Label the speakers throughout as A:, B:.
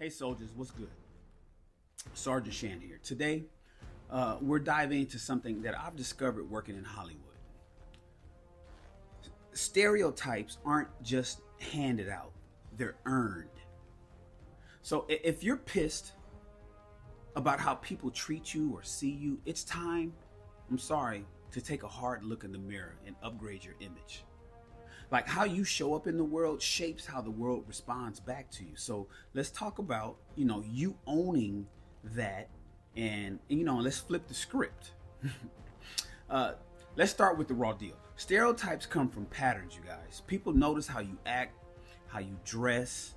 A: Hey soldiers, what's good? Sergeant Shan here. Today, we're diving into something that I've discovered working in Hollywood. Stereotypes aren't just handed out, they're earned. So if you're pissed about how people treat you or see you, it's time, I'm sorry, to take a hard look in the mirror and upgrade your image. Like how you show up in the world shapes how the world responds back to you. So let's talk about, you owning that, and let's flip the script. Let's start with the raw deal. Stereotypes come from patterns, you guys. People notice how you act, how you dress,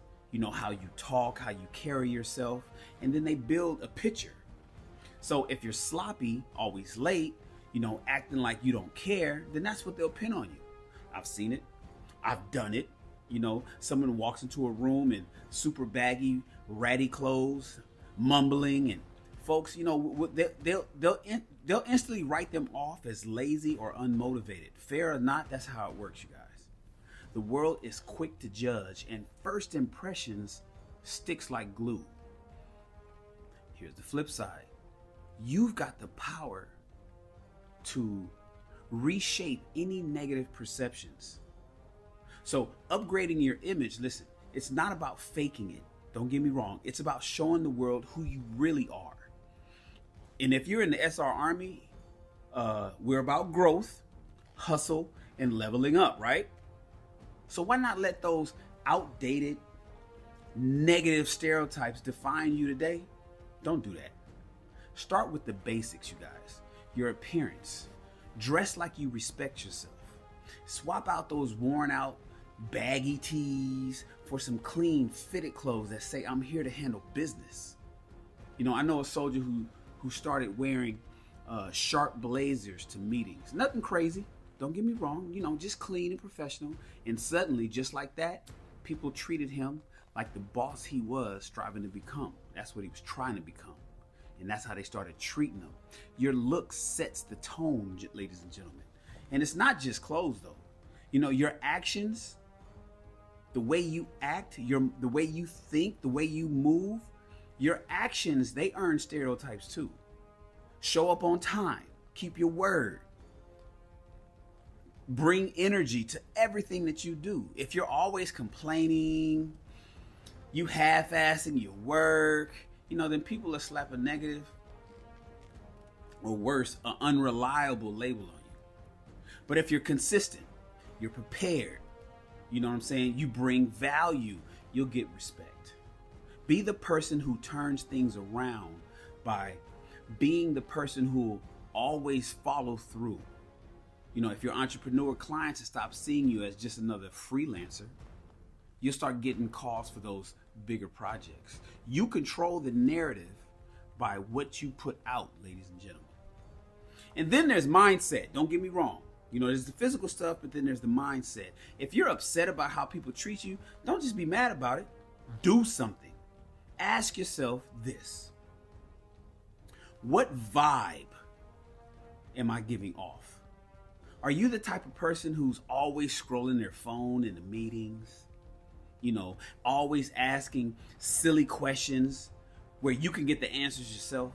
A: how you talk, how you carry yourself, and then they build a picture. So if you're sloppy, always late, acting like you don't care, then that's what they'll pin on you. I've seen it. I've done it. Someone walks into a room in super baggy, ratty clothes, mumbling, and folks, they'll instantly write them off as lazy or unmotivated. Fair or not, that's how it works, you guys. The world is quick to judge, and first impressions sticks like glue. Here's the flip side. You've got the power to reshape any negative perceptions. So upgrading your image, listen, it's not about faking it. Don't get me wrong. It's about showing the world who you really are. And if you're in the SR Army, we're about growth, hustle, and leveling up, right? So why not let those outdated, negative stereotypes define you today? Don't do that. Start with the basics, you guys. Your appearance. Dress like you respect yourself. Swap out those worn out, baggy tees for some clean, fitted clothes that say, I'm here to handle business. I know a soldier who started wearing sharp blazers to meetings. Nothing crazy. Don't get me wrong. Just clean and professional. And suddenly, just like that, people treated him like the boss he was striving to become. That's what he was trying to become. And that's how they started treating him. Your look sets the tone, ladies and gentlemen. And it's not just clothes, though. Your actions, the way you act, the way you think, the way you move, your actions, they earn stereotypes too. Show up on time. Keep your word. Bring energy to everything that you do. If you're always complaining, you half-assing your work, then people will slap a negative, or worse, an unreliable label on you. But if you're consistent, you're prepared, you bring value, you'll get respect. Be the person who turns things around by being the person who will always follow through. If your entrepreneur clients stop seeing you as just another freelancer, you'll start getting calls for those bigger projects. You control the narrative by what you put out, ladies and gentlemen. And then there's mindset. Don't get me wrong. There's the physical stuff, but then there's the mindset. If you're upset about how people treat you, don't just be mad about it. Do something. Ask yourself this. What vibe am I giving off? Are you the type of person who's always scrolling their phone in the meetings? Always asking silly questions where you can get the answers yourself?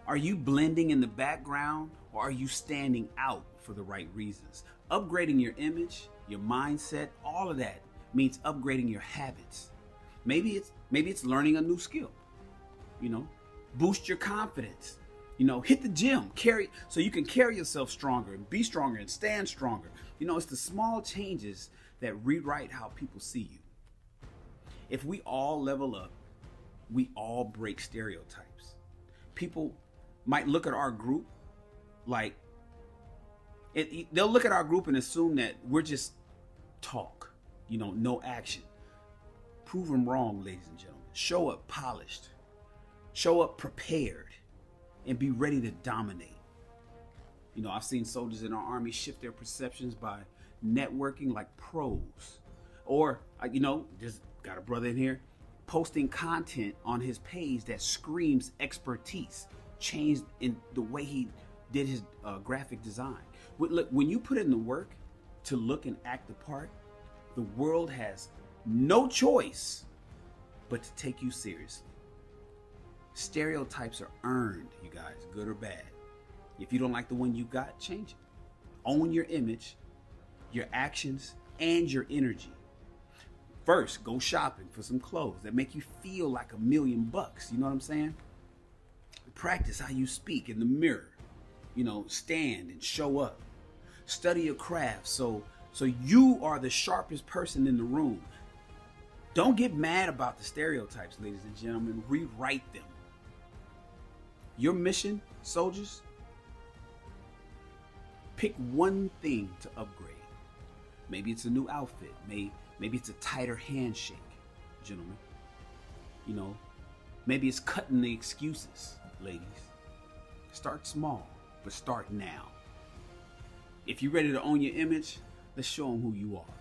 A: Are you blending in the background, or are you standing out for the right reasons? Upgrading your image, your mindset, all of that means upgrading your habits. Maybe it's learning a new skill. Boost your confidence. Hit the gym, so you can carry yourself stronger and be stronger and stand stronger. It's the small changes that rewrite how people see you. If we all level up, we all break stereotypes. People might look at our group like they'll look at our group and assume that we're just talk, no action. Prove them wrong, ladies and gentlemen. Show up polished, show up prepared, and be ready to dominate. I've seen soldiers in our army shift their perceptions by networking like pros. Or, just got a brother in here posting content on his page that screams expertise, changed in the way he did his graphic design. Look, when you put in the work to look and act the part, the world has no choice but to take you seriously. Stereotypes are earned, you guys, good or bad. If you don't like the one you got, change it. Own your image, your actions, and your energy. First, go shopping for some clothes that make you feel like $1,000,000. You know what I'm saying? Practice how you speak in the mirror. Stand and show up. Study your craft so you are the sharpest person in the room. Don't get mad about the stereotypes, ladies and gentlemen. Rewrite them. Your mission, soldiers, pick one thing to upgrade. Maybe it's a new outfit. Maybe it's a tighter handshake, gentlemen. Maybe it's cutting the excuses, ladies. Start small, but start now. If you're ready to own your image, let's show them who you are.